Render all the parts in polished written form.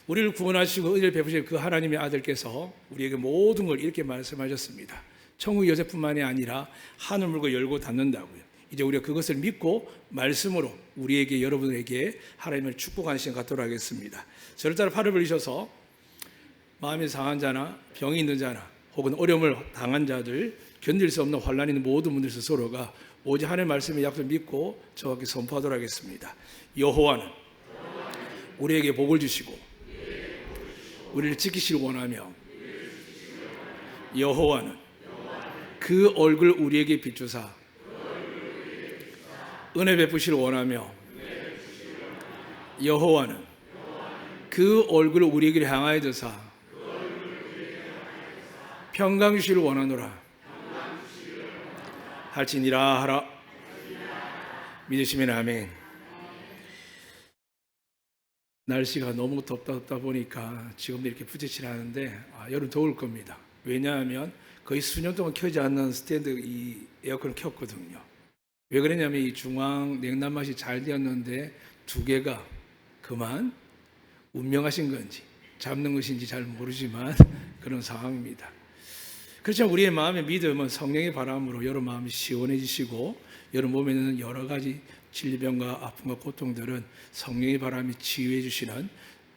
우리를 구원하시고 은혜를 베푸신 그 하나님의 아들께서 우리에게 모든 걸 이렇게 말씀하셨습니다. 천국 여세뿐만이 아니라 하늘 물고 열고 닫는다고요. 이제 우리가 그것을 믿고 말씀으로 우리에게, 여러분에게 하나님을 축복하는 시간 갖도록 하겠습니다. 저를 따라 팔을 벌리셔서 마음이 상한 자나 병이 있는 자나 혹은 어려움을 당한 자들, 견딜 수 없는 환난이 있는 모든 분들 스스로가 오직 하나님의 말씀의 약속을 믿고 정확히 선포하도록 하겠습니다. 여호와는 우리에게 복을 주시고 우리를 지키시길 원하며 여호와는 그 얼굴 우리에게 비추사 은혜 베푸시길 원하며 여호와는 그 얼굴을 우리에게 향하여 드사 평강 주시기를 원하노라. 할지니라 하라. 믿으시면 아멘. 날씨가 너무 덥다 보니까 지금도 이렇게 부채질 하는데 여름 더울 겁니다. 왜냐하면 거의 수년 동안 켜지 않는 스탠드 이 에어컨을 켰거든요. 왜 그러냐면 이 중앙 냉난맛이 잘 되었는데 두 개가 그만 운명하신 건지 잡는 것인지 잘 모르지만 그런 상황입니다. 그렇지만 우리의 마음의 믿음은 성령의 바람으로 여러 마음이 시원해지시고 여러 몸에는 여러 가지 질병과 아픔과 고통들은 성령의 바람이 치유해 주시는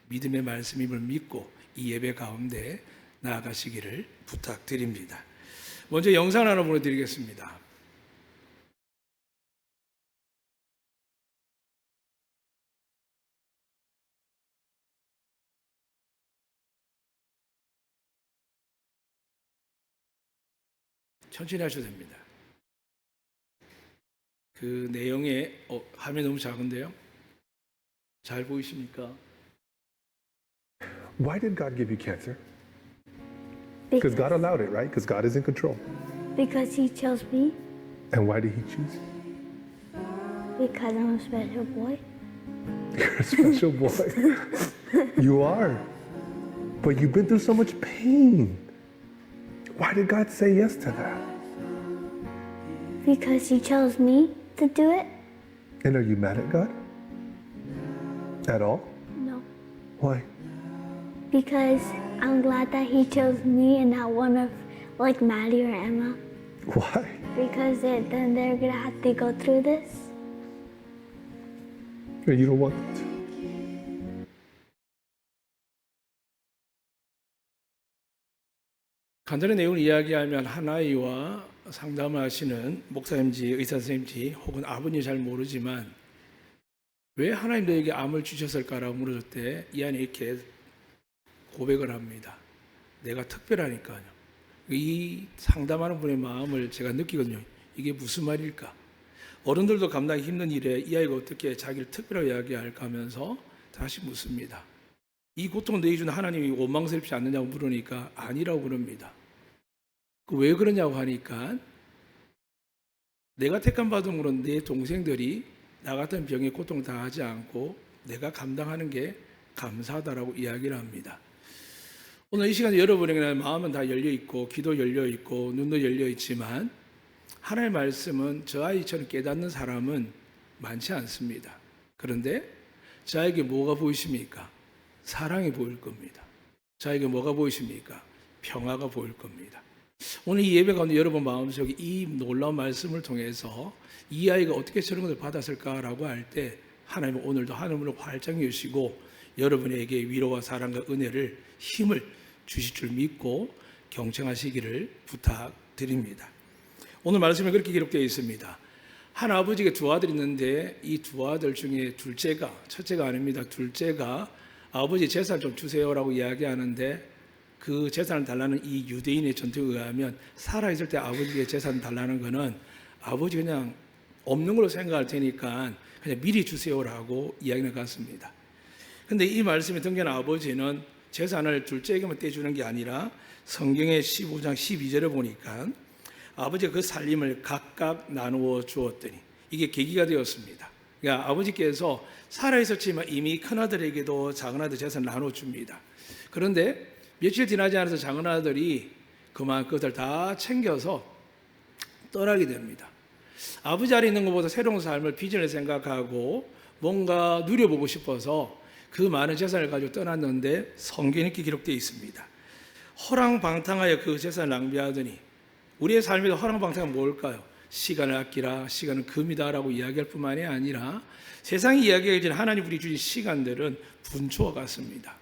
믿음의 말씀임을 믿고 이 예배 가운데 나아가시기를 부탁드립니다. 먼저 영상 하나 보내드리겠습니다. 천천히 하셔도 됩니다. 그 내용에 화면이 너무 작은데요. 잘 보이십니까? Why did God give you cancer? Because God allowed it, right? Because God is in control. Because he chose me. And why did He choose? Because I'm a special boy. You're a special boy. You are. But you've been through so much pain. Why did God say yes to that? Because he chose me to do it. And are you mad at God? At all? No. Why? Because I'm glad that he chose me and not one of like Maddie or Emma. Why? Because then they're gonna have to go through this. You don't want them to. 간단히 내용을 이야기하면 한 아이와 상담을 하시는 목사님지 의사 선생님지 혹은 아버님이 잘 모르지만 왜 하나님 너에게 암을 주셨을까라고 물었을 때 이 아이는 이렇게 고백을 합니다. 내가 특별하니까요. 이 상담하는 분의 마음을 제가 느끼거든요. 이게 무슨 말일까? 어른들도 감당하기 힘든 일에 이 아이가 어떻게 자기를 특별하게 이야기할까 하면서 다시 묻습니다. 이 고통을 너희 주는 하나님이 원망스럽지 않느냐고 물으니까 아니라고 그럽니다. 왜 그러냐고 하니까 내가 택함 받음으로 내 동생들이 나 같은 병에 고통을 당하지 않고 내가 감당하는 게 감사하다라고 이야기를 합니다. 오늘 이 시간에 여러분에게 마음은 다 열려있고 귀도 열려있고 눈도 열려있지만 하나님의 말씀은 저 아이처럼 깨닫는 사람은 많지 않습니다. 그런데 저에게 뭐가 보이십니까? 사랑이 보일 겁니다. 저에게 뭐가 보이십니까? 평화가 보일 겁니다. 오늘 이 예배 가운데 여러분 마음속에 이 놀라운 말씀을 통해서 이 아이가 어떻게 저런 것을 받았을까라고 할 때 하나님은 오늘도 하늘문을 활짝 여시고 여러분에게 위로와 사랑과 은혜를 힘을 주실 줄 믿고 경청하시기를 부탁드립니다. 오늘 말씀에 그렇게 기록되어 있습니다. 한 아버지가 두 아들이 있는데 이 두 아들 중에 첫째가 아닙니다. 둘째가 아버지 재산 좀 주세요라고 이야기하는데 그 재산을 달라는 이 유대인의 전통에 의하면 살아있을 때 아버지의 재산 달라는 거는 아버지 그냥 없는 걸로 생각할 테니까 그냥 미리 주세요라고 이야기는 같습니다. 근데 이 말씀에 등장한 아버지는 재산을 둘째에게만 떼주는 게 아니라 성경의 15장 12절에 보니까 아버지가 그 살림을 각각 나누어 주었더니 이게 계기가 되었습니다. 그러니까 아버지께서 살아있었지만 이미 큰아들에게도 작은아들 재산을 나눠줍니다. 그런데 며칠 지나지 않아서 작은아들이 그만 그것을 다 챙겨서 떠나게 됩니다. 아버지 아래 있는 것보다 새로운 삶을 비전을 생각하고 뭔가 누려보고 싶어서 그 많은 재산을 가지고 떠났는데 성경에 이렇게 기록되어 있습니다. 허랑방탕하여 그 재산을 낭비하더니, 우리의 삶에서 허랑방탕은 뭘까요? 시간을 아끼라, 시간은 금이다라고 이야기할 뿐만이 아니라 세상이 이야기하기 전에 하나님 우리 주신 시간들은 분초와 같습니다.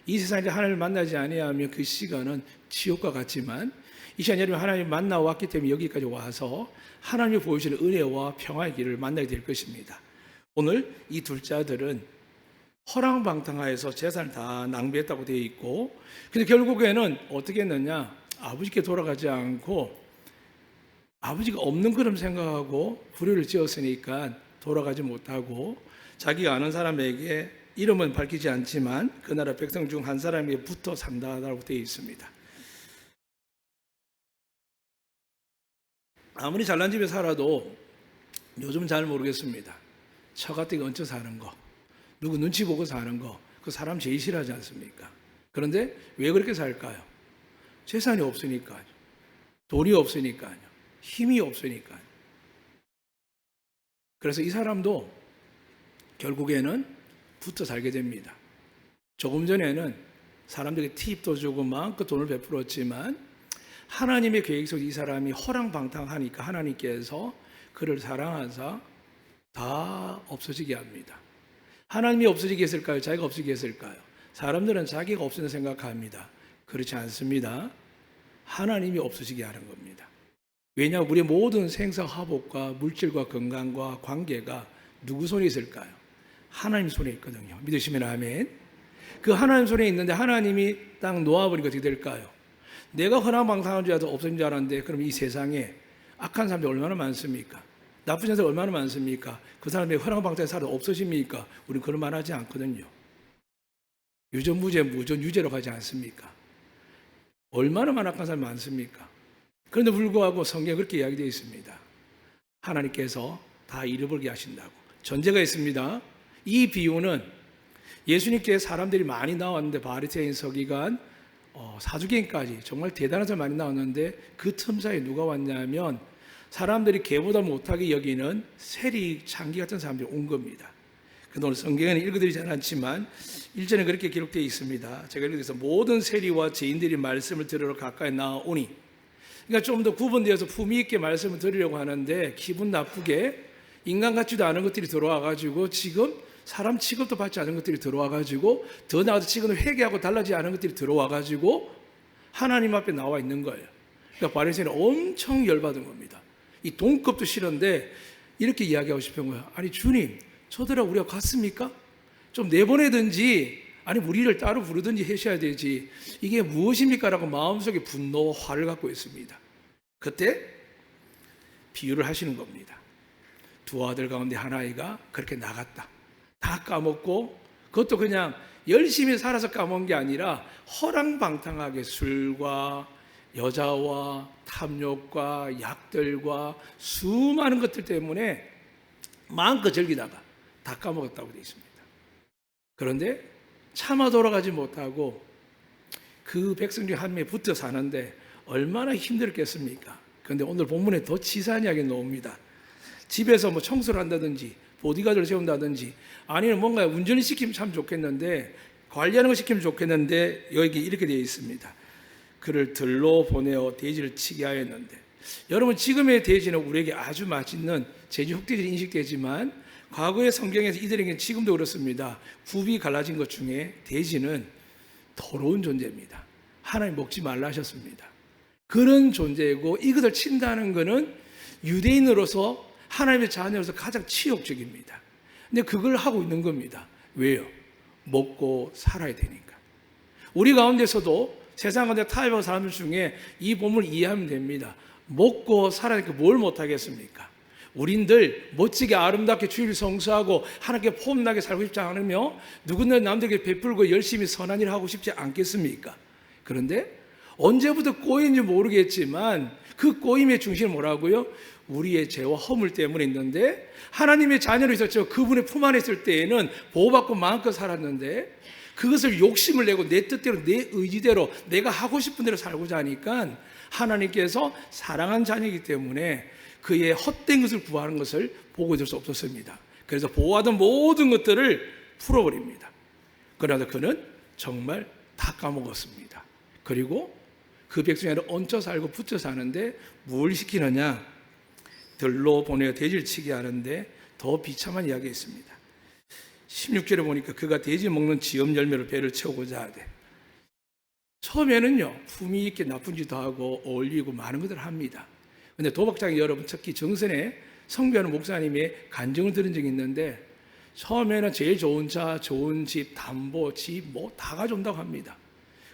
이 세상에 하나님을 만나지 아니하면 그 시간은 지옥과 같지만, 이 시간 여러분 하나님을 만나왔기 때문에 여기까지 와서 하나님이 보여주시는 은혜와 평화의 길을 만나게 될 것입니다. 오늘 이 둘째 아들은 허랑방탕하여서 재산을 다 낭비했다고 되어 있고, 근데 결국에는 어떻게 했느냐? 아버지께 돌아가지 않고 아버지가 없는 것처럼 생각하고 불효를 지었으니까 돌아가지 못하고 자기가 아는 사람에게, 이름은 밝히지 않지만 그 나라 백성 중 한 사람에게 붙어 산다라고 되어 있습니다. 아무리 잘난 집에 살아도 요즘은 잘 모르겠습니다. 처가댁 얹혀 사는 거, 누구 눈치 보고 사는 거, 그 사람 제일 싫어하지 않습니까? 그런데 왜 그렇게 살까요? 재산이 없으니까요. 돈이 없으니까요. 힘이 없으니까요. 그래서 이 사람도 결국에는 붙어 살게 됩니다. 조금 전에는 사람들에게 팁도 주고 마음껏 돈을 베풀었지만 하나님의 계획 속에 이 사람이 허랑방탕하니까 하나님께서 그를 사랑하사 다 없어지게 합니다. 하나님이 없어지게 했을까요? 자기가 없어지게 했을까요? 사람들은 자기가 없어진다 생각합니다. 그렇지 않습니다. 하나님이 없어지게 하는 겁니다. 왜냐하면 우리의 모든 생사화복과 물질과 건강과 관계가 누구 손에 있을까요? 하나님 손에 있거든요. 믿으시면 아멘. 그 하나님 손에 있는데 하나님이 딱 놓아버리니까 어떻게 될까요? 내가 허랑방탕한 줄 알아서 없어진 줄 알았는데, 그럼 이 세상에 악한 사람들이 얼마나 많습니까? 나쁜 자들이 얼마나 많습니까? 그 사람들이 허랑방탕에 살아도 없어집니까? 우리는 그런 말 하지 않거든요. 유전무죄, 무전유죄로 가지 않습니까? 얼마나 많은 악한 사람이 많습니까? 그런데 불구하고 성경에 그렇게 이야기되어 있습니다. 하나님께서 다 잃어버리게 하신다고. 전제가 있습니다. 이 비유는 예수님께 사람들이 많이 나왔는데, 바리새인, 서기관, 사두개인까지 정말 대단한 사람이 많이 나왔는데, 그 틈 사이에 누가 왔냐면 사람들이 개보다 못하게 여기는 세리, 창기 같은 사람들이 온 겁니다. 그런데 오늘 성경에는 읽어드리지 않았지만 1절에 그렇게 기록되어 있습니다. 제가 읽어드려서 모든 세리와 죄인들이 말씀을 들으러 가까이 나오니, 그러니까 좀 더 구분되어서 품위 있게 말씀을 들으려고 하는데 기분 나쁘게 인간 같지도 않은 것들이 들어와가지고, 지금 사람 취급도 받지 않은 것들이 들어와가지고, 더 나아가서 지금 회개하고 달라지지 않은 것들이 들어와가지고 하나님 앞에 나와 있는 거예요. 그러니까 바리새인은 엄청 열받은 겁니다. 이 돈급도 싫은데 이렇게 이야기하고 싶은 거예요. 아니 주님, 저들하고 우리가 같습니까? 좀 내보내든지 아니 우리를 따로 부르든지 하셔야 되지, 이게 무엇입니까? 라고 마음속에 분노와 화를 갖고 있습니다. 그때 비유를 하시는 겁니다. 두 아들 가운데 한 아이가 그렇게 나갔다. 다 까먹고, 그것도 그냥 열심히 살아서 까먹은 게 아니라 허랑방탕하게 술과 여자와 탐욕과 약들과 수많은 것들 때문에 마음껏 즐기다가 다 까먹었다고 되어 있습니다. 그런데 차마 돌아가지 못하고 그 백성 중 한 명에 붙어 사는데 얼마나 힘들겠습니까? 그런데 오늘 본문에 더 치사한 이야기 나옵니다. 집에서 뭐 청소를 한다든지 보디가드를 세운다든지, 아니면 뭔가 운전을 시키면 참 좋겠는데, 관리하는 거 시키면 좋겠는데, 여기 이렇게 되어 있습니다. 그를 들로 보내어 돼지를 치게 하였는데, 여러분 지금의 돼지는 우리에게 아주 맛있는 제주 흑돼지로 인식되지만 과거의 성경에서 이들에게는 지금도 그렇습니다. 굽이 갈라진 것 중에 돼지는 더러운 존재입니다. 하나님 먹지 말라 하셨습니다. 그런 존재이고, 이것을 친다는 것은 유대인으로서 하나님의 자녀로서 가장 치욕적입니다. 근데 그걸 하고 있는 겁니다. 왜요? 먹고 살아야 되니까. 우리 가운데서도 세상 가운데 타협하는 사람들 중에 이 본문을 이해하면 됩니다. 먹고 살아야 되니까 뭘 못하겠습니까? 우린들 멋지게 아름답게 주일 성수하고 하나님께 폼나게 살고 싶지 않으며, 누구나 남들에게 베풀고 열심히 선한 일을 하고 싶지 않겠습니까? 그런데 언제부터 꼬인지 모르겠지만 그 꼬임의 중심은 뭐라고요? 우리의 죄와 허물 때문에 있는데, 하나님의 자녀로 있었죠. 그분의 품 안에 있을 때에는 보호받고 마음껏 살았는데, 그것을 욕심을 내고 내 뜻대로 내 의지대로 내가 하고 싶은 대로 살고자 하니까 하나님께서 사랑한 자녀이기 때문에 그의 헛된 것을 구하는 것을 보고 있을 수 없었습니다. 그래서 보호하던 모든 것들을 풀어버립니다. 그러나 그는 정말 다 까먹었습니다. 그리고 그 백성에는 얹혀 살고 붙여 사는데 뭘 시키느냐? 들로 보내어 돼지를 치게 하는데 더 비참한 이야기가 있습니다. 16절에 보니까 그가 돼지 먹는 지엄 열매로 배를 채우고자 하되, 처음에는요 품위 있게 나쁜 짓도 하고 어울리고 많은 것들을 합니다. 근데 도박장에 여러분, 특히 정선에 성교하는 목사님의 간증을 들은 적이 있는데, 처음에는 제일 좋은 차, 좋은 집, 담보, 집 뭐 다 가져온다고 합니다.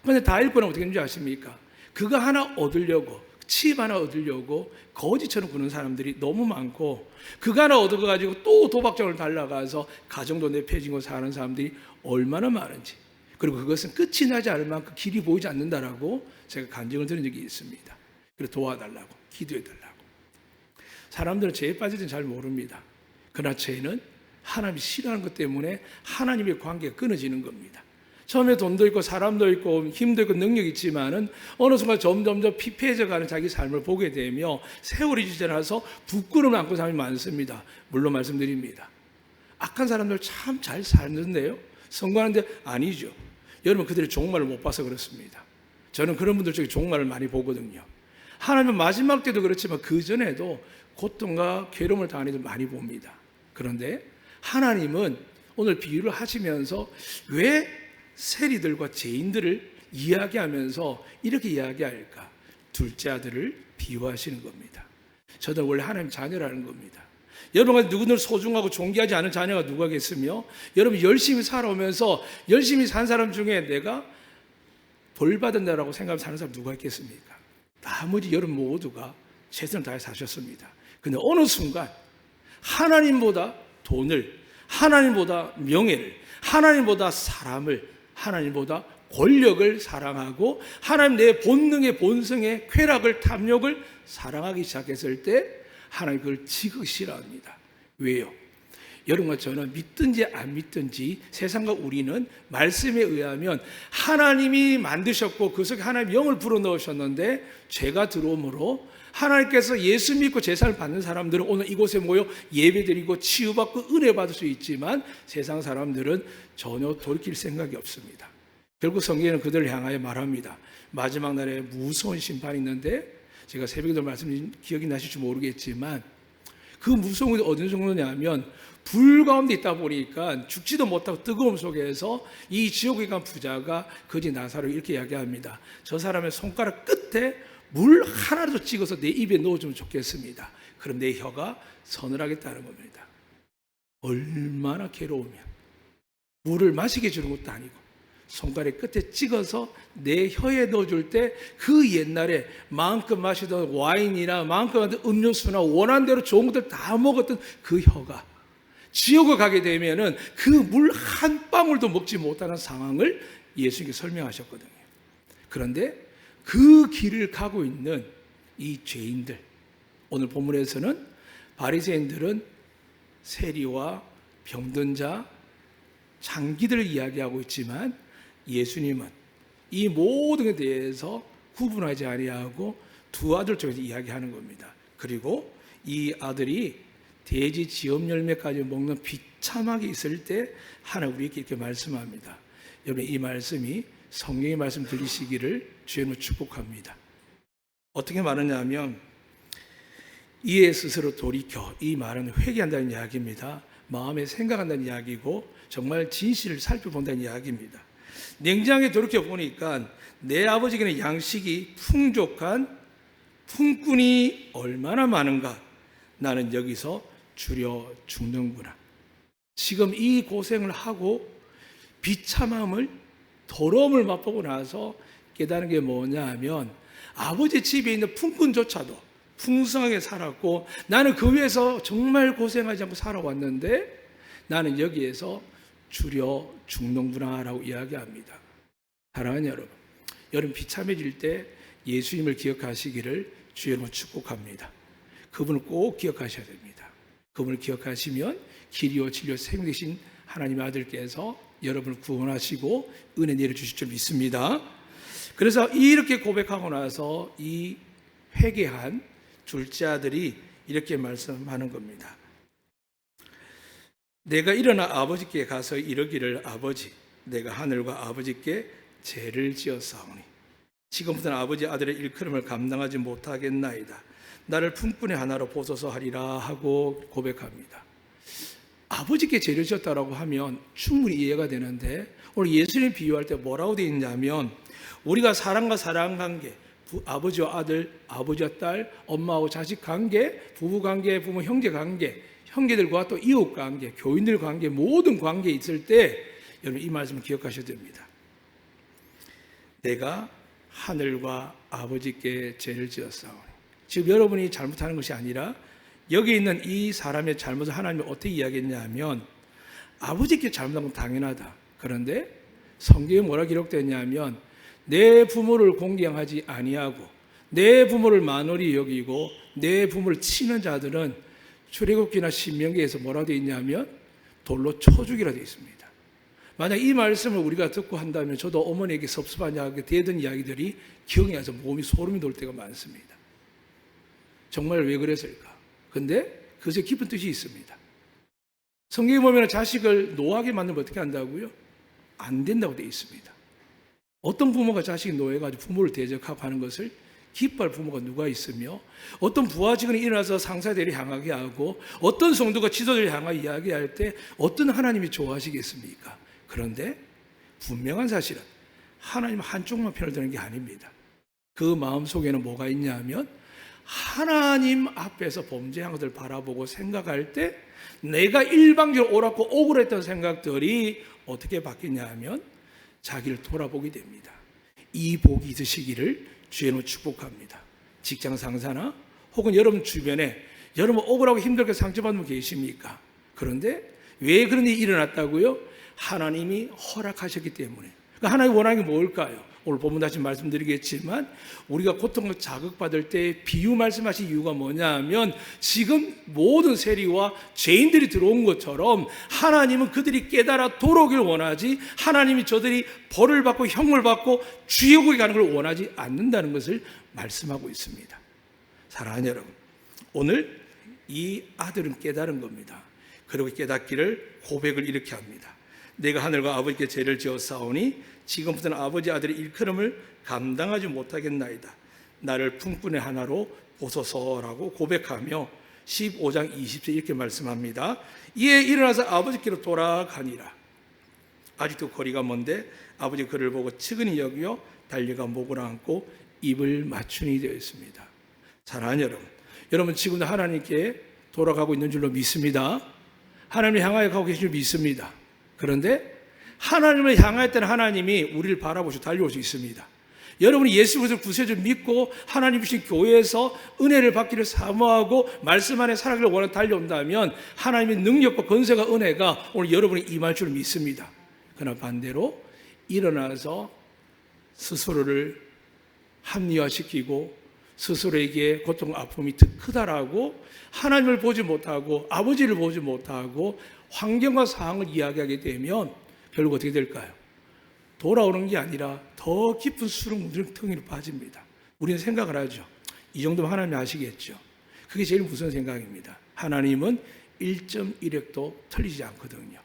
그런데 다 잃고는 어떻게 되는지 아십니까? 그거 하나 얻으려고, 칩 하나 얻으려고 거지처럼 구는 사람들이 너무 많고, 그거 하나 얻어가지고 또 도박장을 달라가서 가정도 내폐지고 사는 사람들이 얼마나 많은지, 그리고 그것은 끝이 나지 않을 만큼 길이 보이지 않는다라고 제가 간증을 들은 적이 있습니다. 그래서 도와달라고, 기도해달라고. 사람들은 죄에 빠질지는 잘 모릅니다. 그러나 죄는 하나님이 싫어하는 것 때문에 하나님의 관계가 끊어지는 겁니다. 처음에 돈도 있고 사람도 있고 힘도 있고 능력이 있지만은 어느 순간 점점점 피폐해져가는 자기 삶을 보게 되며 세월이 지나서 부끄러움을 안고 사람이 많습니다. 물론 말씀드립니다. 악한 사람들 참 잘 살는데요, 성공하는데 아니죠. 여러분, 그들이 종말을 못 봐서 그렇습니다. 저는 그런 분들 중에 종말을 많이 보거든요. 하나님은 마지막 때도 그렇지만 그 전에도 고통과 괴로움을 당하는 이들 많이 봅니다. 그런데 하나님은 오늘 비유를 하시면서 왜 세리들과 죄인들을 이야기하면서 이렇게 이야기할까? 둘째 아들을 비유하시는 겁니다. 저는 원래 하나님 자녀라는 겁니다. 여러분과 누구를 소중하고 존귀하지 않은 자녀가 누가겠으며, 여러분 열심히 살아오면서 열심히 산 사람 중에 내가 벌 받은다라고 생각하면서 사는 사람 누가 있겠습니까? 나머지 여러분 모두가 최선을 다해 사셨습니다. 근데 어느 순간 하나님보다 돈을, 하나님보다 명예를, 하나님보다 사람을, 하나님보다 권력을 사랑하고 하나님 내 본능의 본성의 쾌락을, 탐욕을 사랑하기 시작했을 때 하나님 그걸 지극히 싫어합니다. 왜요? 여러분과 저는 믿든지 안 믿든지 세상과 우리는 말씀에 의하면 하나님이 만드셨고 그 속에 하나님 영을 불어넣으셨는데, 죄가 들어오므로 하나님께서 예수 믿고 제사를 받는 사람들은 오늘 이곳에 모여 예배드리고 치유받고 은혜 받을 수 있지만, 세상 사람들은 전혀 돌이킬 생각이 없습니다. 결국 성경에는 그들을 향하여 말합니다. 마지막 날에 무서운 심판이 있는데, 제가 새벽에도 말씀 기억이 나실지 모르겠지만 그 무서운 게 어느 정도냐면, 불 가운데 있다 보니까 죽지도 못하고 뜨거움 속에서 이 지옥에 간 부자가 거지 나사로 이렇게 이야기합니다. 저 사람의 손가락 끝에 물 하나라도 찍어서 내 입에 넣어주면 좋겠습니다. 그럼 내 혀가 서늘하겠다는 겁니다. 얼마나 괴로우면 물을 마시게 해주는 것도 아니고 손가락 끝에 찍어서 내 혀에 넣어줄 때 그 옛날에 마음껏 마시던 와인이나 마음껏 만든 음료수나 원하는 대로 좋은 것들 다 먹었던 그 혀가 지옥을 가게 되면은 그 물 한 방울도 먹지 못하는 상황을 예수님께 설명하셨거든요. 그런데 그 길을 가고 있는 이 죄인들, 오늘 본문에서는 바리새인들은 세리와 병든 자, 장기들을 이야기하고 있지만, 예수님은 이 모든 것에 대해서 구분하지 아니하고 두 아들 쪽에서 이야기하는 겁니다. 그리고 이 아들이 돼지 지엄 열매까지 먹는 비참하게 있을 때 하나님 우리에게 이렇게 말씀합니다. 여러분, 이 말씀이 성경의 말씀 들리시기를 주님을 축복합니다. 어떻게 말하냐면, 이에 스스로 돌이켜, 이 말은 회개한다는 이야기입니다. 마음에 생각한다는 이야기고 정말 진실을 살펴본다는 이야기입니다. 냉장에 돌이켜 보니까 내 아버지에게는 양식이 풍족한 품꾼이 얼마나 많은가, 나는 여기서 줄여 죽는구나. 지금 이 고생을 하고 비참함을, 더러움을 맛보고 나서 깨달은 게 뭐냐 하면, 아버지 집에 있는 품꾼조차도 풍성하게 살았고 나는 그 위에서 정말 고생하지 않고 살아왔는데 나는 여기에서 줄여 죽는구나 라고 이야기합니다. 사랑하는 여러분, 여러분 비참해질 때 예수님을 기억하시기를 주의 이름으로 축복합니다. 그분을 꼭 기억하셔야 됩니다. 그분을 기억하시면 길이요 진리요 생명 되신 하나님의 아들께서 여러분을 구원하시고 은혜 내려주실 줄 믿습니다. 그래서 이렇게 고백하고 나서 이 회개한 둘째 아들이 이렇게 말씀하는 겁니다. 내가 일어나 아버지께 가서 이르기를, 아버지, 내가 하늘과 아버지께 죄를 지었사오니 지금부터는 아버지 아들의 일컬음을 감당하지 못하겠나이다. 나를 품꾼의 하나로 보소서 하리라 하고 고백합니다. 아버지께 죄를 지었다라고 하면 충분히 이해가 되는데 오늘 예수님 비유할 때 뭐라고 되어 있냐면 우리가 사람과 사람 관계, 아버지와 아들, 아버지와 딸, 엄마와 자식 관계, 부부 관계, 부모 형제 관계, 형제들과 또 이웃 관계, 교인들 관계, 모든 관계에 있을 때 여러분 이 말씀을 기억하셔야 됩니다. 내가 하늘과 아버지께 죄를 지었사오니 지금 여러분이 잘못하는 것이 아니라 여기 있는 이 사람의 잘못을 하나님이 어떻게 이야기했냐면 아버지께 잘못한 건 당연하다. 그런데 성경에 뭐라 기록됐냐면 내 부모를 공경하지 아니하고 내 부모를 만홀히 여기고 내 부모를 치는 자들은 출애굽기나 신명기에서 뭐라 되어 있냐면 돌로 쳐 죽이라 되어 있습니다. 만약 이 말씀을 우리가 듣고 한다면 저도 어머니에게 섭섭하냐고 대던 이야기들이 기억이 나서 몸이 소름이 돋을 때가 많습니다. 정말 왜 그랬을까? 근데 그것에 깊은 뜻이 있습니다. 성경에 보면 자식을 노하게 만들면 어떻게 한다고요? 안 된다고 되어 있습니다. 어떤 부모가 자식이 노해가지고 부모를 대적하고 하는 것을 기뻐할 부모가 누가 있으며 어떤 부하 직원이 일어나서 상사들을 향하게 하고 어떤 성도가 지도자를 향하여 이야기할 때 어떤 하나님이 좋아하시겠습니까? 그런데 분명한 사실은 하나님 한쪽만 편을 드는 게 아닙니다. 그 마음속에는 뭐가 있냐면 하나님 앞에서 범죄한 것을 바라보고 생각할 때 내가 일방적으로 옳았고 억울했던 생각들이 어떻게 바뀌냐 하면 자기를 돌아보게 됩니다. 이 복이 있으시기를 주의로 축복합니다. 직장 상사나 혹은 여러분 주변에 여러분 억울하고 힘들게 상처받는 분 계십니까? 그런데 왜 그런 일이 일어났다고요? 하나님이 허락하셨기 때문에. 그러니까 하나님이 원하는 게 뭘까요? 오늘 본문 다시 말씀드리겠지만 우리가 고통을 자극받을 때 비유 말씀하신 이유가 뭐냐 하면 지금 모든 세리와 죄인들이 들어온 것처럼 하나님은 그들이 깨달아 돌아오길 원하지 하나님이 저들이 벌을 받고 형을 받고 지옥에 가는 걸 원하지 않는다는 것을 말씀하고 있습니다. 사랑하는 여러분, 오늘 이 아들은 깨달은 겁니다. 그리고 깨닫기를 고백을 이렇게 합니다. 내가 하늘과 아버지께 죄를 지었사오니 지금부터는 아버지 아들의 일컬음을 감당하지 못하겠나이다. 나를 품꾼의 하나로 보소서라고 고백하며 15장 20절 이렇게 말씀합니다. 이에 일어나서 아버지께로 돌아가니라. 아직도 거리가 먼데 아버지 그를 보고 측은히 여기어 달려가 목을 안고 입을 맞추니 되어 있습니다. 사랑하는 여러분 지금도 하나님께 돌아가고 있는 줄로 믿습니다. 하나님을 향하여 가고 계신 줄 믿습니다. 그런데 하나님을 향할 때는 하나님이 우리를 바라보시고 달려올 수 있습니다. 여러분이 예수 그리스도를 구세주 믿고 하나님 주신 교회에서 은혜를 받기를 사모하고 말씀 안에 살아가기를 원하는 달려온다면 하나님의 능력과 권세가 은혜가 오늘 여러분이 임할 줄 믿습니다. 그러나 반대로 일어나서 스스로를 합리화시키고 스스로에게 고통, 아픔이 더 크다라고 하나님을 보지 못하고 아버지를 보지 못하고 환경과 상황을 이야기하게 되면 결국 어떻게 될까요? 돌아오는 게 아니라 더 깊은 수렁텅이로 빠집니다. 우리는 생각을 하죠. 이 정도면 하나님이 아시겠죠. 그게 제일 무서운 생각입니다. 하나님은 1.1획도 틀리지 않거든요.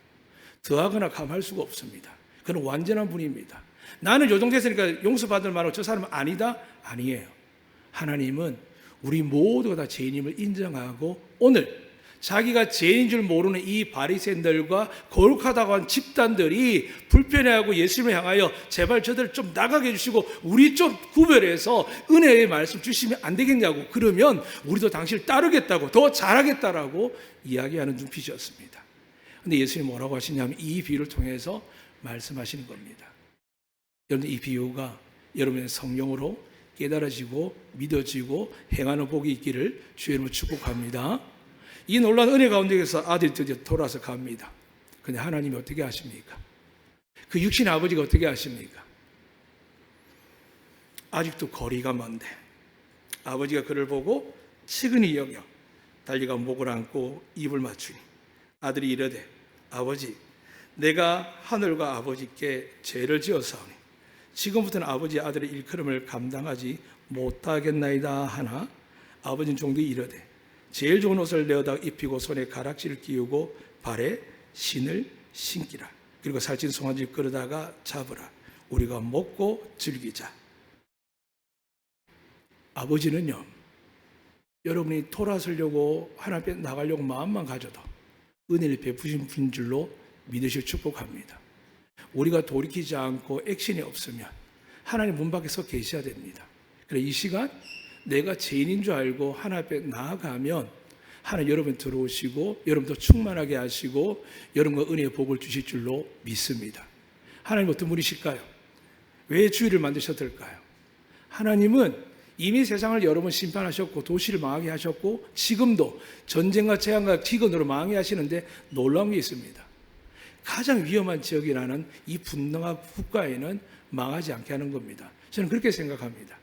더하거나 감할 수가 없습니다. 그는 완전한 분입니다. 나는 요 정도 됐으니까 용서받을 만하고 저 사람은 아니다? 아니에요. 하나님은 우리 모두가 다 죄인임을 인정하고 오늘 자기가 죄인 줄 모르는 이 바리새인들과 거룩하다고 한 집단들이 불편해하고 예수님을 향하여 제발 저들을 좀 나가게 해주시고 우리 좀 구별해서 은혜의 말씀 주시면 안 되겠냐고 그러면 우리도 당신을 따르겠다고 더 잘하겠다라고 이야기하는 눈빛이었습니다. 그런데 예수님이 뭐라고 하시냐면 이 비유를 통해서 말씀하시는 겁니다. 여러분 이 비유가 여러분의 성령으로 깨달아지고 믿어지고 행하는 복이 있기를 주의 이름으로 축복합니다. 이 놀라운 은혜 가운데에서 아들이 드디어 돌아서 갑니다. 근데 하나님이 어떻게 하십니까? 그 육신의 아버지가 어떻게 하십니까? 아직도 거리가 먼데 아버지가 그를 보고 측은히 여겨 달려가 목을 안고 입을 맞추니 아들이 이르되 아버지 내가 하늘과 아버지께 죄를 지었사오니 지금부터는 아버지 아들의 일컬음을 감당하지 못하겠나이다 하나 아버지는 종들이 이르되 제일 좋은 옷을 내어다 입히고 손에 가락지를 끼우고 발에 신을 신기라. 그리고 살찐 송아지를 끌어다가 잡으라. 우리가 먹고 즐기자. 아버지는요, 여러분이 돌아서려고 하나님 앞에 나가려고 마음만 가져도 은혜를 베푸신 분인 줄로 믿으시고 축복합니다. 우리가 돌이키지 않고 액션이 없으면 하나님 문 밖에 서 계셔야 됩니다. 그래, 이 시간 내가 죄인인 줄 알고 하나님 앞에 나아가면 하나님 여러분 들어오시고 여러분도 충만하게 하시고 여러분과 은혜의 복을 주실 줄로 믿습니다. 하나님 어떤 분이실까요? 왜 주의를 만드셨을까요? 하나님은 이미 세상을 여러 번 심판하셨고 도시를 망하게 하셨고 지금도 전쟁과 재앙과 기근으로 망하게 하시는데 놀라운 게 있습니다. 가장 위험한 지역이라는 이 분노와 국가에는 망하지 않게 하는 겁니다. 저는 그렇게 생각합니다.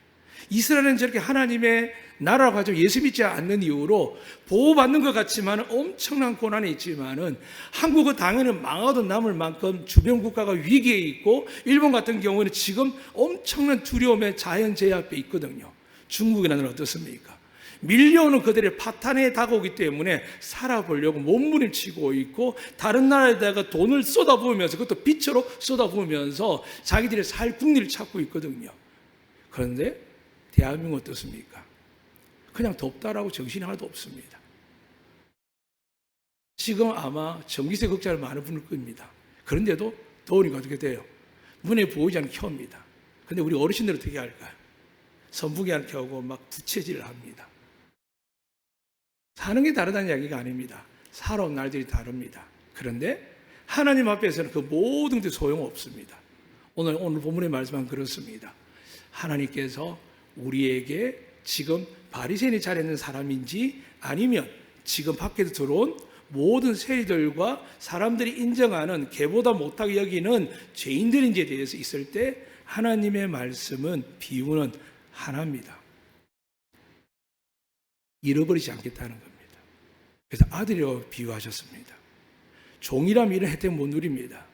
이스라엘은 저렇게 하나님의 나라라고 하죠. 예수 믿지 않는 이유로 보호받는 것 같지만 엄청난 고난이 있지만은 한국은 당연히 망하도 남을 만큼 주변 국가가 위기에 있고 일본 같은 경우는 지금 엄청난 두려움의 자연재해 앞에 있거든요. 중국이라는 어떻습니까? 밀려오는 그들의 파탄에 다가오기 때문에 살아보려고 몸부림치고 있고 다른 나라에다가 돈을 쏟아부으면서 그것도 빛으로 쏟아부으면서 자기들의 살 국리를 찾고 있거든요. 그런데 대한민국 어떻습니까? 그냥 덥다라고 정신이 하나도 없습니다. 지금 아마 전기세 극자를 많은 분을 겁니다. 그런데도 더우니까 어떻게 돼요? 눈에 보이지 않는 켜옵니다. 근데 우리 어르신들은 어떻게 할까요? 선풍기 안 켜고 막 부채질을 합니다. 사는 게 다르다는 이야기가 아닙니다. 살아온 날들이 다릅니다. 그런데 하나님 앞에서는 그 모든 게 소용없습니다. 오늘 본문의 말씀은 그렇습니다. 하나님께서 우리에게 지금 바리새인이 잘했는 사람인지 아니면 지금 밖에서 들어온 모든 세리들과 사람들이 인정하는 개보다 못하게 여기는 죄인들인지에 대해서 있을 때 하나님의 말씀은 비유는 하나입니다. 잃어버리지 않겠다는 겁니다. 그래서 아들이라고 비유하셨습니다. 종이라면 이런 혜택 못 누립니다.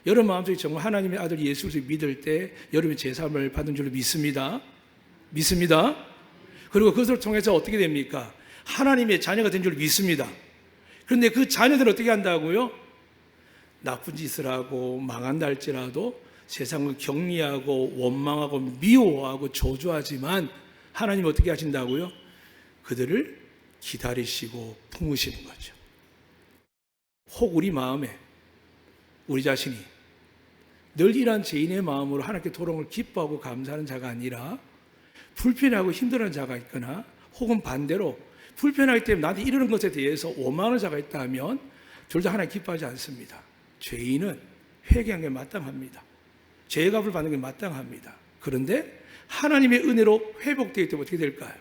여러분 마음속에 정말 하나님의 아들 예수 그리스도를 믿을 때 여러분의 제사함을 받은 줄로 믿습니다. 믿습니다. 그리고 그것을 통해서 어떻게 됩니까? 하나님의 자녀가 된 줄로 믿습니다. 그런데 그 자녀들은 어떻게 한다고요? 나쁜 짓을 하고 망한다 할지라도 세상을 격리하고 원망하고 미워하고 저주하지만 하나님 어떻게 하신다고요? 그들을 기다리시고 품으시는 거죠. 혹 우리 마음에 우리 자신이 늘 이러한 죄인의 마음으로 하나님께 돌아온 기뻐하고 감사하는 자가 아니라 불편하고 힘들어하는 자가 있거나 혹은 반대로 불편하기 때문에 나한테 이러는 것에 대해서 원망하는 자가 있다면 둘 다 하나님 기뻐하지 않습니다. 죄인은 회개한 게 마땅합니다. 죄의 값을 받는 게 마땅합니다. 그런데 하나님의 은혜로 회복되기 때문에 어떻게 될까요?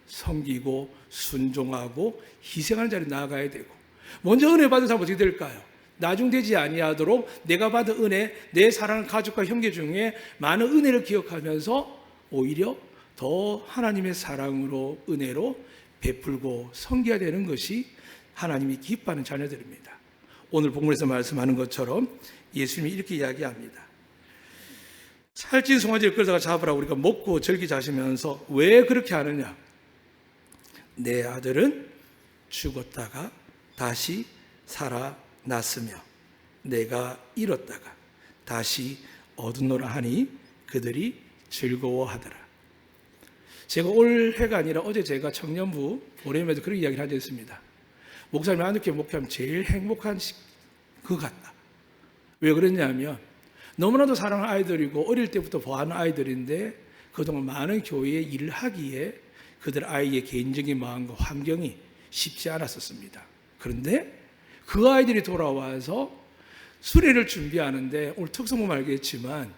섬기고 순종하고 희생하는 자리에 나아가야 되고 먼저 은혜 받은 사람은 어떻게 될까요? 나중되지 아니하도록 내가 받은 은혜, 내 사랑하는 가족과 형제 중에 많은 은혜를 기억하면서 오히려 더 하나님의 사랑으로 은혜로 베풀고 섬겨야 되는 것이 하나님이 기뻐하는 자녀들입니다. 오늘 본문에서 말씀하는 것처럼 예수님이 이렇게 이야기합니다. 살찐 송아지를 끌다가 잡으라 우리가 먹고 즐기자 하시면서 왜 그렇게 하느냐? 내 아들은 죽었다가 다시 살아났으며 내가 잃었다가 다시 얻었노라 하니 그들이 즐거워하더라. 제가 올해가 아니라 어제 제가 청년부 보렘에도 그런 이야기를 하지 않습니다. 목사님이 하나님께 목회하면 제일 행복한 것 같다. 왜 그러냐면 너무나도 사랑하는 아이들이고 어릴 때부터 보아하는 아이들인데 그동안 많은 교회에 일을 하기에 그들 아이의 개인적인 마음과 환경이 쉽지 않았었습니다. 그런데 그 아이들이 돌아와서 수련을 준비하는데 오늘 특성모 알겠지만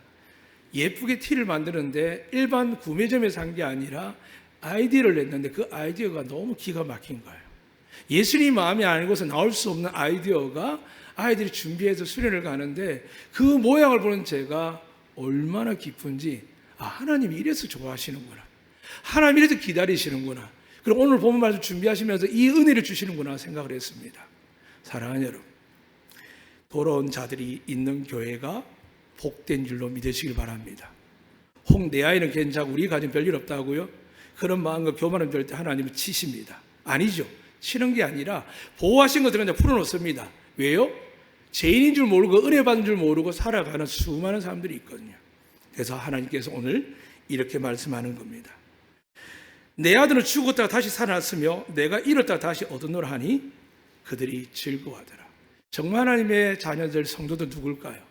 예쁘게 티를 만드는데 일반 구매점에서 산 게 아니라 아이디어를 냈는데 그 아이디어가 너무 기가 막힌 거예요. 예수님 마음이 아니고서 나올 수 없는 아이디어가 아이들이 준비해서 수련을 가는데 그 모양을 보는 제가 얼마나 기쁜지 하나님이 이래서 좋아하시는구나. 하나님이 이래서 기다리시는구나. 그리고 오늘 본문 말씀 준비하시면서 이 은혜를 주시는구나 생각을 했습니다. 사랑하는 여러분, 돌아온 자들이 있는 교회가 복된 줄로 믿으시길 바랍니다. 혹 내 아이는 괜찮고 우리 가정 별일 없다고요? 그런 마음과 교만을 들 때 하나님은 치십니다. 아니죠. 치는 게 아니라 보호하신 것들은 풀어놓습니다. 왜요? 죄인인 줄 모르고 은혜 받은 줄 모르고 살아가는 수많은 사람들이 있거든요. 그래서 하나님께서 오늘 이렇게 말씀하는 겁니다. 내 아들은 죽었다가 다시 살아났으며 내가 잃었다가 다시 얻었노라 하니 그들이 즐거워하더라. 정말 하나님의 자녀들 성도들 누굴까요?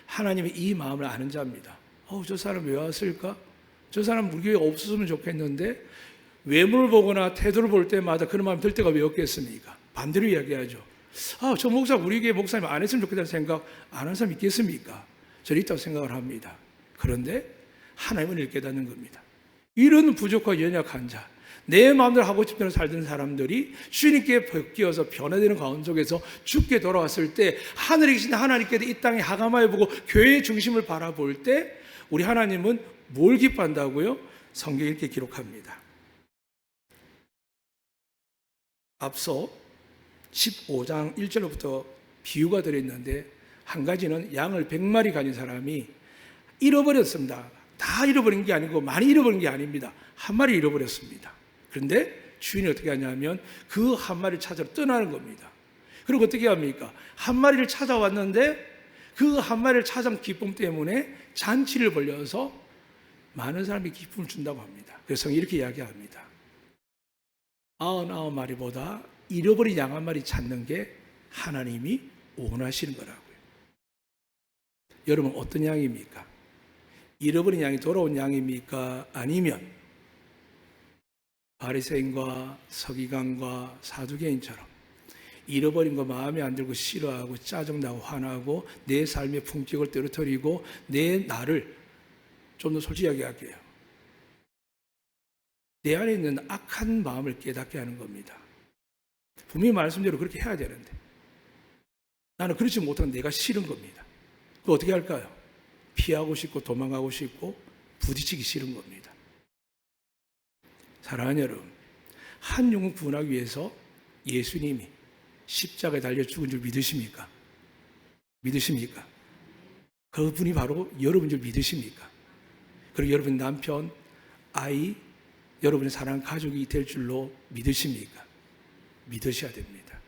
하나님의 이 마음을 아는 자입니다. 저 사람 왜 왔을까? 저 사람 우리 교회에 없었으면 좋겠는데 외모를 보거나 태도를 볼 때마다 그런 마음이 들 때가 왜 없겠습니까? 반대로 이야기하죠. 저 목사 우리 교회 목사님 안 했으면 좋겠다는 생각 안 한 사람 있겠습니까? 저는 있다고 생각을 합니다. 그런데 하나님은 이렇게 깨닫는 겁니다. 이런 부족하고 연약한 자, 내 마음대로 하고 싶은 대로 살던 사람들이 주님께 바뀌어서 변화되는 가운데 속에서 죽게 돌아왔을 때 하늘에 계신 하나님께서 이 땅에 하감하여 보고 교회의 중심을 바라볼 때 우리 하나님은 뭘 기뻐한다고요? 성경에 이렇게 기록합니다. 앞서 15장 1절부터 비유가 들어있는데 한 가지는 양을 100마리 가진 사람이 잃어버렸습니다. 다 잃어버린 게 아니고 많이 잃어버린 게 아닙니다. 한 마리 잃어버렸습니다. 그런데 주인이 어떻게 하냐면 그 한 마리를 찾으러 떠나는 겁니다. 그리고 어떻게 합니까? 한 마리를 찾아왔는데 그 한 마리를 찾아온 기쁨 때문에 잔치를 벌려서 많은 사람이 기쁨을 준다고 합니다. 그래서 이렇게 이야기합니다. 99마리보다 잃어버린 양 한 마리 찾는 게 하나님이 원하시는 거라고요. 여러분 어떤 양입니까? 잃어버린 양이 돌아온 양입니까? 아니면 바리새인과 서기관과 사두개인처럼 잃어버린 거 마음에 안 들고 싫어하고 짜증나고 화나고 내 삶의 품격을 떨어뜨리고 내 나를 좀 더 솔직하게 할게요. 내 안에 있는 악한 마음을 깨닫게 하는 겁니다. 분명히 말씀대로 그렇게 해야 되는데 나는 그렇지 못한 내가 싫은 겁니다. 그럼 어떻게 할까요? 피하고 싶고 도망가고 싶고 부딪히기 싫은 겁니다. 사랑하는 여러분, 한 영혼 구원하기 위해서 예수님이 십자가에 달려 죽은 줄 믿으십니까? 믿으십니까? 그분이 바로 여러분 줄 믿으십니까? 그리고 여러분 남편, 아이, 여러분의 사랑하는 가족이 될 줄로 믿으십니까? 믿으셔야 됩니다.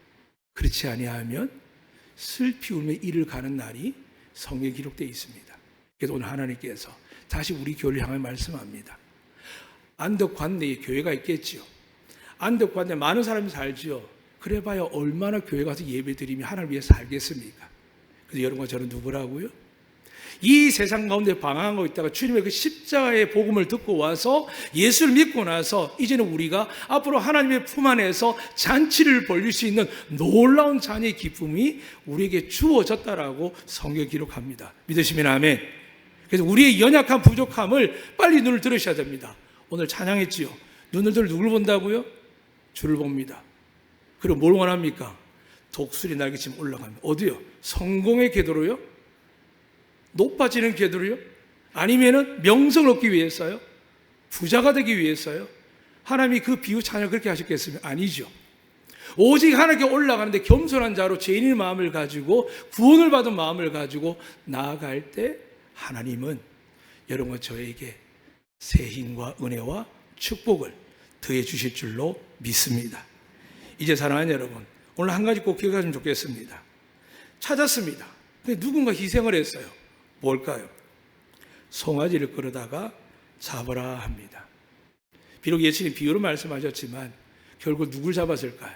그렇지 아니하면 슬피 울며 이를 가는 날이 성경에 기록되어 있습니다. 그래서 오늘 하나님께서 다시 우리 교회를 향해 말씀합니다. 안덕관내에 교회가 있겠지요. 안덕관내에 많은 사람이 살지요. 그래봐야 얼마나 교회 가서 예배드리며 하나님을 위해 살겠습니까? 그래서 여러분과 저는 누구라고요? 이 세상 가운데 방황하고 있다가 주님의 그 십자가의 복음을 듣고 와서 예수를 믿고 나서 이제는 우리가 앞으로 하나님의 품 안에서 잔치를 벌릴 수 있는 놀라운 자녀의 기쁨이 우리에게 주어졌다라고 성경에 기록합니다. 믿으시면 아멘. 그래서 우리의 연약한 부족함을 빨리 눈을 들으셔야 됩니다. 오늘 찬양했지요. 눈을 들어 누굴 본다고요? 주를 봅니다. 그리고 뭘 원합니까? 독수리 날개처럼 올라갑니다. 어디요? 성공의 궤도로요? 높아지는 궤도로요? 아니면은 명성을 얻기 위해서요? 부자가 되기 위해서요? 하나님이 그 비유 찬양 그렇게 하셨겠습니까? 아니죠. 오직 하나님께 올라가는데 겸손한 자로 죄인의 마음을 가지고 구원을 받은 마음을 가지고 나아갈 때 하나님은 여러분과 저에게 새 힘과 은혜와 축복을 더해 주실 줄로 믿습니다. 이제 사랑하는 여러분, 오늘 한 가지 꼭 기억하시면 좋겠습니다. 찾았습니다. 근데 누군가 희생을 했어요. 뭘까요? 송아지를 끌어다가 잡으라 합니다. 비록 예수님 비유로 말씀하셨지만 결국 누굴 잡았을까요?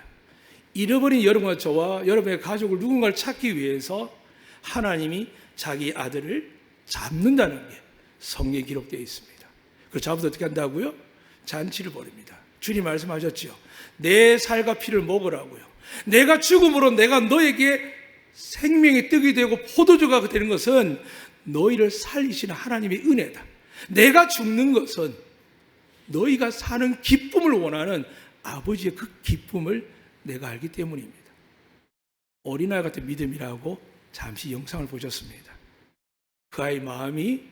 잃어버린 여러분과 저와 여러분의 가족을 누군가를 찾기 위해서 하나님이 자기 아들을 잡는다는 게 성경에 기록되어 있습니다. 그걸 잡아서 어떻게 한다고요? 잔치를 벌입니다. 주님 말씀하셨죠. 내 살과 피를 먹으라고요. 내가 죽음으로 내가 너에게 생명의 떡이 되고 포도주가 되는 것은 너희를 살리시는 하나님의 은혜다. 내가 죽는 것은 너희가 사는 기쁨을 원하는 아버지의 그 기쁨을 내가 알기 때문입니다. 어린아이 같은 믿음이라고 잠시 영상을 보셨습니다. 그 아이 마음이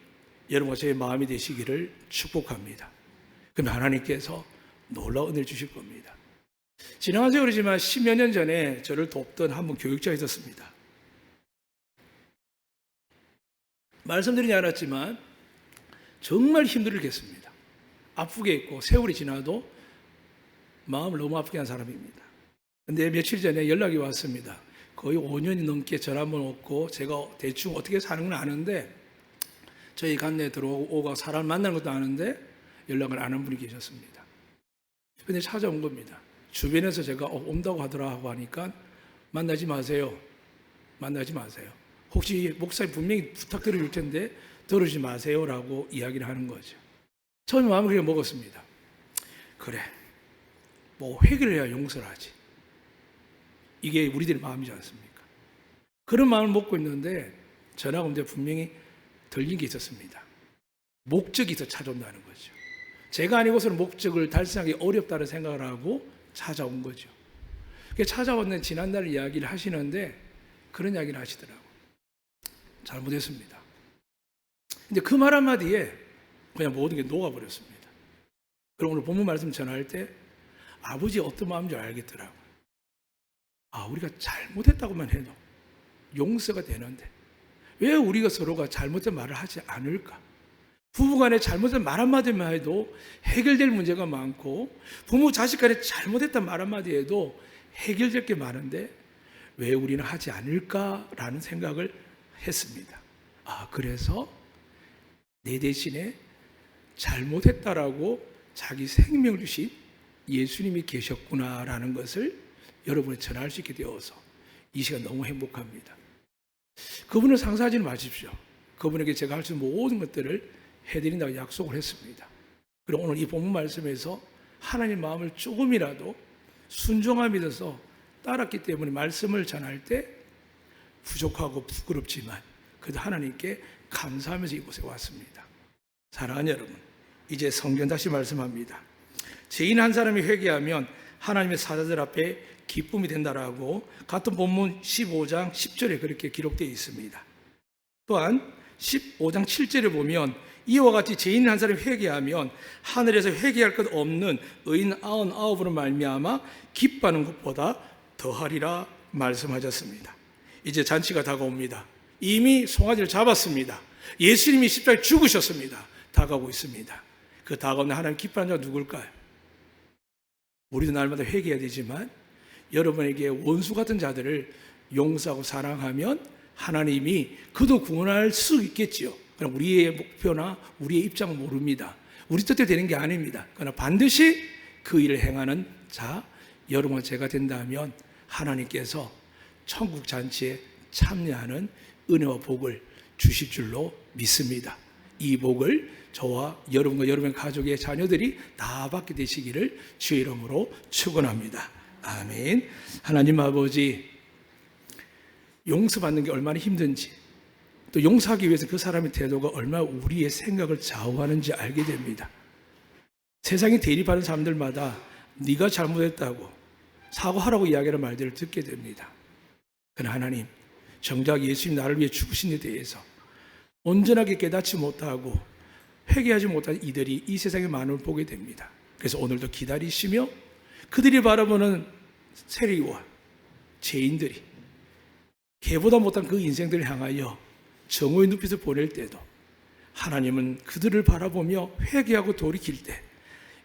여러분과 저의 마음이 되시기를 축복합니다. 그럼 하나님께서 놀라운 은혜를 주실 겁니다. 지나간 세월이지만 10여 년 전에 저를 돕던 한 분 교육자가 있었습니다. 말씀드리지 않았지만 정말 힘들겠습니다. 아프게 있고 세월이 지나도 마음을 너무 아프게 한 사람입니다. 그런데 며칠 전에 연락이 왔습니다. 거의 5년이 넘게 전화 한번 없고 제가 대충 어떻게 사는 건 아는데 저희 관내에 들어오고 사람을 만나는 것도 아는데 연락을 안 한 분이 계셨습니다. 근데 찾아온 겁니다. 주변에서 제가 온다고 하더라 하고 하니까 만나지 마세요. 만나지 마세요. 혹시 목사님 분명히 부탁드릴 텐데 들으지 마세요라고 이야기를 하는 거죠. 처음에 마음을 그렇게 먹었습니다. 그래, 뭐 회개를 해야 용서를 하지. 이게 우리들의 마음이지 않습니까? 그런 마음을 먹고 있는데 전화가 오는데 분명히 들린 게 있었습니다. 목적이 더 찾아온다는 거죠. 제가 아니고서는 목적을 달성하기 어렵다는 생각을 하고 찾아온 거죠. 찾아왔는데 지난날 이야기를 하시는데 그런 이야기를 하시더라고요. 잘못했습니다. 근데 그 말 한마디에 그냥 모든 게 녹아버렸습니다. 그리고 오늘 본문 말씀 전할 때 아버지의 어떤 마음인지 알겠더라고요. 우리가 잘못했다고만 해도 용서가 되는데 왜 우리가 서로가 잘못된 말을 하지 않을까? 부부간에 잘못된 말 한마디만 해도 해결될 문제가 많고 부모 자식 간에 잘못했던 말 한마디 해도 해결될 게 많은데 왜 우리는 하지 않을까라는 생각을 했습니다. 그래서 내 대신에 잘못했다라고 자기 생명을 주신 예수님이 계셨구나라는 것을 여러분이 전할 수 있게 되어서 이 시간 너무 행복합니다. 그분을 상상하지 마십시오. 그분에게 제가 할 수 있는 모든 것들을 해드린다고 약속을 했습니다. 그리고 오늘 이 본문 말씀에서 하나님 마음을 조금이라도 순종함이 돼서 따랐기 때문에 말씀을 전할 때 부족하고 부끄럽지만 그래도 하나님께 감사하면서 이곳에 왔습니다. 사랑하는 여러분, 이제 성경 다시 말씀합니다. 죄인 한 사람이 회개하면 하나님의 사자들 앞에 기쁨이 된다라고 같은 본문 15장 10절에 그렇게 기록되어 있습니다. 또한 15장 7절에 보면 이와 같이 죄인 한 사람이 회개하면 하늘에서 회개할 것 없는 의인 99으로 말미암아 기뻐하는 것보다 더하리라 말씀하셨습니다. 이제 잔치가 다가옵니다. 이미 송아지를 잡았습니다. 예수님이 십자가에 죽으셨습니다. 다가오고 있습니다. 그 다가오는 하나님 기뻐하는 자가 누굴까요? 우리도 날마다 회개해야 되지만 여러분에게 원수 같은 자들을 용서하고 사랑하면 하나님이 그도 구원할 수 있겠지요. 그럼 우리의 목표나 우리의 입장은 모릅니다. 우리 뜻대로 되는 게 아닙니다. 그러나 반드시 그 일을 행하는 자, 여러분과 제가 된다면 하나님께서 천국 잔치에 참여하는 은혜와 복을 주실 줄로 믿습니다. 이 복을 저와 여러분과 여러분의 가족의 자녀들이 다 받게 되시기를 주의 이름으로 축원합니다. 아멘. 하나님 아버지, 용서받는 게 얼마나 힘든지 또 용서하기 위해서 그 사람의 태도가 얼마나 우리의 생각을 좌우하는지 알게 됩니다. 세상에 대립하는 사람들마다 네가 잘못했다고 사과하라고 이야기하는 말들을 듣게 됩니다. 그러나 하나님, 정작 예수님 나를 위해 죽으신 데 대해서 온전하게 깨닫지 못하고 회개하지 못한 이들이 이 세상의 많음을 보게 됩니다. 그래서 오늘도 기다리시며 그들이 바라보는 세리와 죄인들이 개보다 못한 그 인생들을 향하여 정오의 눈빛을 보낼 때도 하나님은 그들을 바라보며 회개하고 돌이킬 때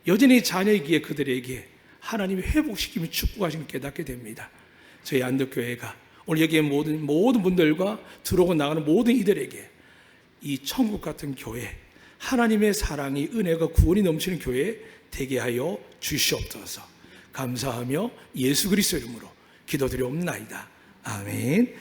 여전히 자녀이기에 그들에게 하나님이 회복시키며 축복하시는 걸 깨닫게 됩니다. 저희 안덕교회가 오늘 여기에 모든 분들과 들어오고 나가는 모든 이들에게 이 천국 같은 교회, 하나님의 사랑이 은혜가 구원이 넘치는 교회 되게 하여 주시옵소서. 감사하며 예수 그리스도 이름으로 기도드리옵나이다. 아멘.